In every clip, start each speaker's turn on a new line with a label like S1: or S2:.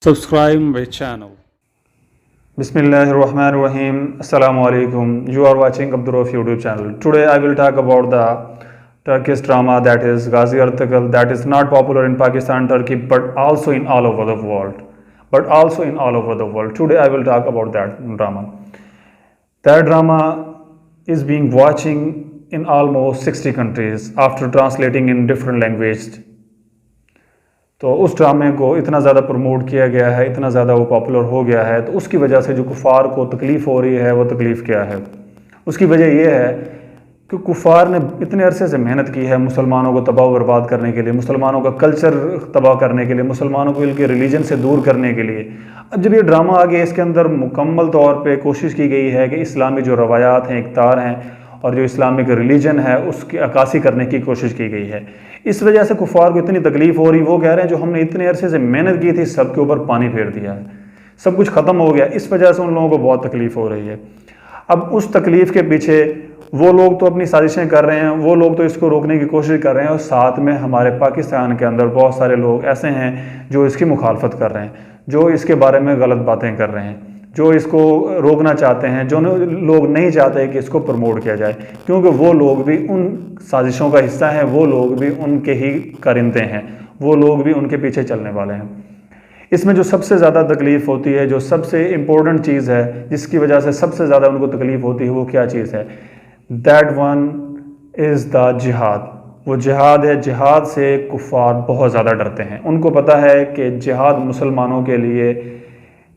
S1: Subscribe my channel.
S2: Bismillahirrahmanirrahim. Assalamu alaikum. You are watching Abdurrauf YouTube channel. Today I will talk about the Turkish drama that is Ghazi Ertugrul, that is not popular in Pakistan, Turkey, but also in all over the world. Today I will talk about that drama. That drama is being watching in almost 60 countries after translating in different languages. तो उस ड्रामे को इतना ज़्यादा promote किया गया है, इतना ज़्यादा वो पॉपुलर हो गया है, तो उसकी वजह से जो कुफ़ार को तकलीफ़ हो रही है वो तकलीफ़ क्या है। उसकी वजह ये है कि कुफ़ार ने इतने अरसे से मेहनत की है मुसलमानों को तबाह बर्बाद करने के लिए, मुसलमानों का कल्चर तबाह करने के लिए, मुसलमानों को इनके रिलीजन से दूर करने के लिए। अब जब ये ड्रामा आ गया, इसके अंदर मुकम्मल तौर पर कोशिश की गई है कि इस्लामी जो रवायात हैं, इक़्तार हैं और जो इस्लामिक रिलीजन है उसकी अक्कासी करने की कोशिश की गई है। इस वजह से कुफ़ार को इतनी तकलीफ़ हो रही, वो कह रहे हैं जो हमने इतने अरसे से मेहनत की थी सब के ऊपर पानी फेर दिया है, सब कुछ ख़त्म हो गया। इस वजह से उन लोगों को बहुत तकलीफ़ हो रही है। अब उस तकलीफ़ के पीछे वो लोग तो अपनी साजिशें कर रहे हैं, वो लोग तो इसको रोकने की कोशिश कर रहे हैं, और साथ में हमारे पाकिस्तान के अंदर बहुत सारे लोग ऐसे हैं जो इसकी मुखालफत कर रहे हैं, जो इसके बारे में गलत बातें कर रहे हैं, जो इसको रोकना चाहते हैं, जो लोग नहीं चाहते कि इसको प्रमोट किया जाए, क्योंकि वो लोग भी उन साजिशों का हिस्सा हैं, वो लोग भी उनके ही कारिंदे हैं, वो लोग भी उनके पीछे चलने वाले हैं। इसमें जो सबसे ज़्यादा तकलीफ़ होती है, जो सबसे इम्पोर्टेंट चीज़ है, जिसकी वजह से सबसे ज़्यादा उनको तकलीफ़ होती है, वो क्या चीज़ है? दैट वन इज़ द जिहाद। वो जिहाद है। जिहाद से कुफ़ार बहुत ज़्यादा डरते हैं। उनको पता है कि जिहाद मुसलमानों के लिए,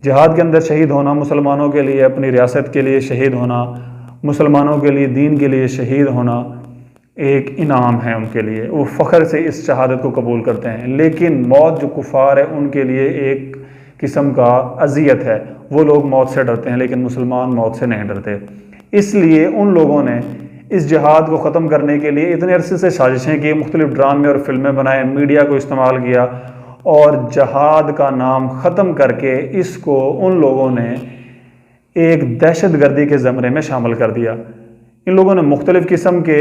S2: जिहाद के अंदर शहीद होना, मुसलमानों के लिए, अपनी रियासत के लिए शहीद होना, मुसलमानों के लिए, दीन के लिए शहीद होना एक इनाम है उनके लिए। वो फ़ख्र से इस शहादत को कबूल करते हैं। लेकिन मौत जो कुफ़ार है उनके लिए एक किस्म का अज़ियत है। वो लोग मौत से डरते हैं, लेकिन मुसलमान मौत से नहीं डरते। इसलिए उन लोगों ने इस जिहाद को ख़त्म करने के लिए इतने अरसे से साजिशें की, मुख्तलिफ़ ड्रामे और फिल्में बनाए, मीडिया को इस्तेमाल किया और जहाद का नाम ख़त्म करके इसको उन लोगों ने एक दहशतगर्दी के ज़मरे में शामिल कर दिया। इन लोगों ने मुख्तलिफ़ किस्म के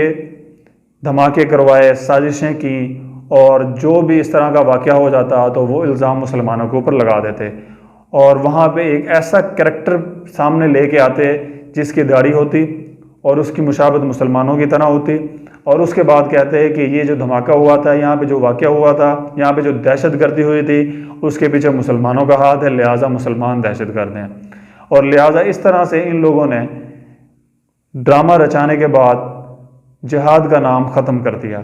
S2: धमाके करवाए, साजिशें की, और जो भी इस तरह का वाक़या हो जाता तो वो इल्ज़ाम मुसलमानों के ऊपर लगा देते, और वहाँ पे एक ऐसा करैक्टर सामने लेके आते जिसकी दाढ़ी होती और उसकी मुशाबत मुसलमानों की तरह होती, और उसके बाद कहते हैं कि ये जो धमाका हुआ था, यहाँ पे जो वाक़या हुआ था, यहाँ पे जो दहशतगर्दी हुई थी, उसके पीछे मुसलमानों का हाथ है, लिहाजा मुसलमान दहशतगर्द हैं। और लिहाजा इस तरह से इन लोगों ने ड्रामा रचाने के बाद जिहाद का नाम ख़त्म कर दिया।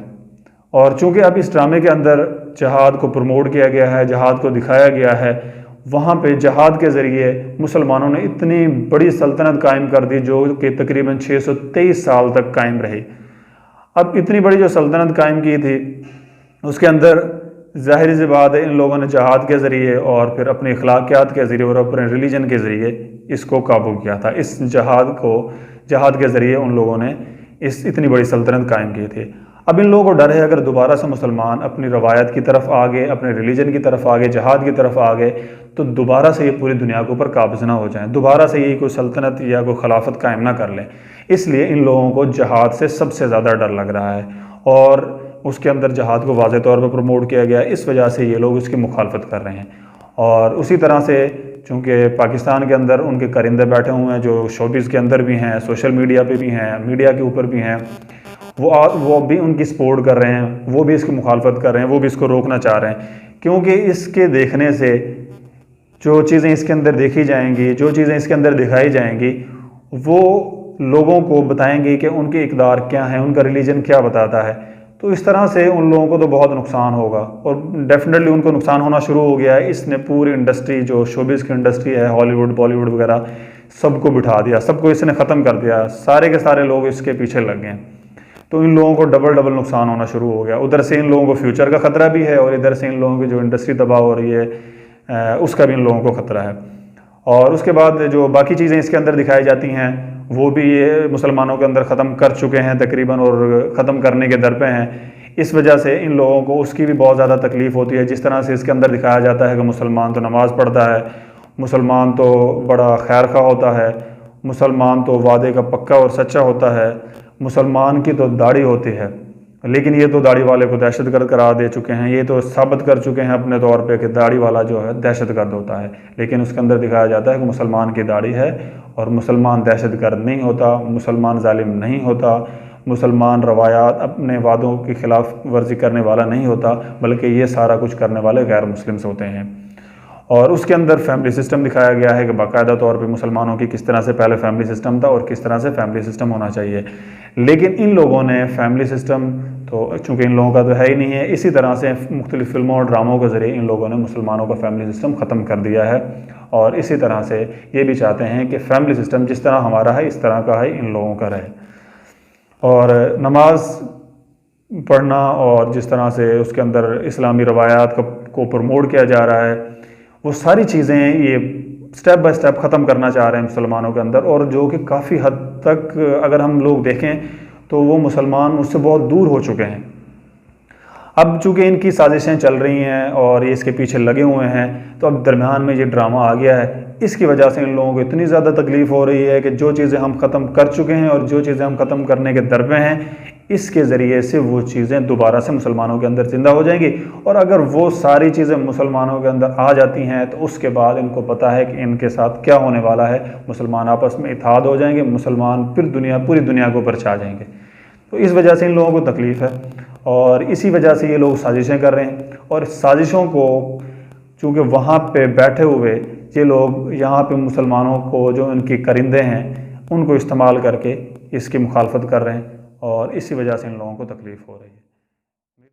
S2: और चूँकि अब इस ड्रामे के अंदर जिहाद को प्रमोट किया गया है, जिहाद को दिखाया गया है, वहाँ पे जिहाद के ज़रिए मुसलमानों ने इतनी बड़ी सल्तनत कायम कर दी जो कि तकरीबन 623 साल तक कायम रही। अब इतनी बड़ी जो सल्तनत कायम की थी, उसके अंदर ज़ाहिर सी बात है इन लोगों ने जिहाद के ज़रिए और फिर अपने अखलाकियात के ज़रिए और अपने रिलीजन के ज़रिए इसको काबू किया था। इस जिहाद के ज़रिए उन लोगों ने इस इतनी बड़ी सल्तनत कायम की थी। अब इन लोगों को डर है अगर दोबारा से मुसलमान अपनी रवायत की तरफ आ गए, अपने रिलीजन की तरफ आ गए, जिहाद की तरफ आ गए, तो दोबारा से ये पूरी दुनिया के ऊपर काबिज़ ना हो जाएं, दोबारा से ये कोई सल्तनत या कोई खिलाफत कायम ना कर लें। इसलिए इन लोगों को जिहाद से सबसे ज़्यादा डर लग रहा है, और उसके अंदर जिहाद को वाज़ेह तौर पर प्रमोट किया गया। इस वजह से ये लोग उसकी मुखालफत कर रहे हैं। और उसी तरह से चूँकि पाकिस्तान के अंदर उनके कारिंदे बैठे हुए हैं जो शोबिज़ के अंदर भी हैं, सोशल मीडिया पे भी हैं, मीडिया के ऊपर भी हैं, वो भी उनकी सपोर्ट कर रहे हैं, वो भी इसकी मुखालफत कर रहे हैं, वो भी इसको रोकना चाह रहे हैं। क्योंकि इसके देखने से जो चीज़ें इसके अंदर देखी जाएंगी, जो चीज़ें इसके अंदर दिखाई जाएंगी, वो लोगों को बताएंगे कि उनके इक़दार क्या हैं, उनका रिलीजन क्या बताता है। तो इस तरह से उन लोगों को तो बहुत नुकसान होगा, और डेफिनेटली उनको नुकसान होना शुरू हो गया है। इसने पूरी इंडस्ट्री, जो शोबिज़ की इंडस्ट्री है, हॉलीवुड, बॉलीवुड वगैरह, सबको बिठा दिया, सबको इसने ख़त्म कर दिया। सारे के सारे लोग इसके पीछे लग गए। तो इन लोगों को डबल नुकसान होना शुरू हो गया। उधर से इन लोगों को फ्यूचर का ख़तरा भी है, और इधर से इन लोगों की जो इंडस्ट्री तबाह हो रही है उसका भी इन लोगों को ख़तरा है। और उसके बाद जो बाकी चीज़ें इसके अंदर दिखाई जाती हैं वो भी ये मुसलमानों के अंदर ख़त्म कर चुके हैं तकरीबन, और ख़त्म करने के दर पे हैं। इस वजह से इन लोगों को उसकी भी बहुत ज़्यादा तकलीफ़ होती है। जिस तरह से इसके अंदर दिखाया जाता है कि मुसलमान तो नमाज़ पढ़ता है, मुसलमान तो बड़ा खैर खा होता है, मुसलमान तो वादे का पक्का और सच्चा होता है, मुसलमान की तो दाढ़ी होती है, लेकिन ये तो दाढ़ी वाले को दहशतगर्द करार दे चुके हैं, ये तो साबित कर चुके हैं अपने तौर पे कि दाढ़ी वाला जो है दहशतगर्द होता है। लेकिन उसके अंदर दिखाया जाता है कि मुसलमान की दाढ़ी है और मुसलमान दहशतगर्द नहीं होता, मुसलमान जालिम नहीं होता, मुसलमान रवायात अपने वादों की खिलाफ वर्जी करने वाला नहीं होता, बल्कि ये सारा कुछ करने वाले गैर मुस्लिम्स होते हैं। और उसके अंदर फैमिली सिस्टम दिखाया गया है कि बाकायदा तौर पे मुसलमानों की किस तरह से पहले फैमिली सिस्टम था और किस तरह से फैमिली सिस्टम होना चाहिए। लेकिन इन लोगों ने फैमिली सिस्टम तो चूँकि इन लोगों का तो है ही नहीं है, इसी तरह से मुख्तलिफ़ फिल्मों और ड्रामों के ज़रिए इन लोगों ने मुसलमानों का फैमिली सिस्टम ख़त्म कर दिया है। और इसी तरह से ये भी चाहते हैं कि फैमिली सिस्टम जिस तरह हमारा है इस तरह का है इन लोगों का रहे। और नमाज पढ़ना और जिस तरह से उसके अंदर इस्लामी रवायात को प्रमोट किया जा रहा है, वो सारी चीज़ें ये स्टेप बाय स्टेप ख़त्म करना चाह रहे हैं मुसलमानों के अंदर। और जो कि काफ़ी हद तक अगर हम लोग देखें तो वो मुसलमान उससे बहुत दूर हो चुके हैं। अब चूँकि इनकी साजिशें चल रही हैं और ये इसके पीछे लगे हुए हैं, तो अब दरमियान में ये ड्रामा आ गया है। इसकी वजह से इन लोगों को इतनी ज़्यादा तकलीफ़ हो रही है कि जो चीज़ें हम ख़त्म कर चुके हैं और जो चीज़ें हम ख़त्म करने के दर पे हैं, इसके ज़रिए से वो चीज़ें दोबारा से मुसलमानों के अंदर ज़िंदा हो जाएंगी। और अगर वो सारी चीज़ें मुसलमानों के अंदर आ जाती हैं तो उसके बाद इनको पता है कि इनके साथ क्या होने वाला है। मुसलमान आपस में इत्तेहाद हो जाएंगे, मुसलमान फिर पूरी दुनिया के ऊपर छा जाएंगे। तो इस वजह से इन लोगों को तकलीफ़ है और इसी वजह से ये लोग साजिशें कर रहे हैं। और साजिशों को चूँकि वहाँ पे बैठे हुए ये लोग यहाँ पे मुसलमानों को जो उनके करिंदे हैं उनको इस्तेमाल करके इसकी मुखालफत कर रहे हैं और इसी वजह से इन लोगों को तकलीफ़ हो रही है।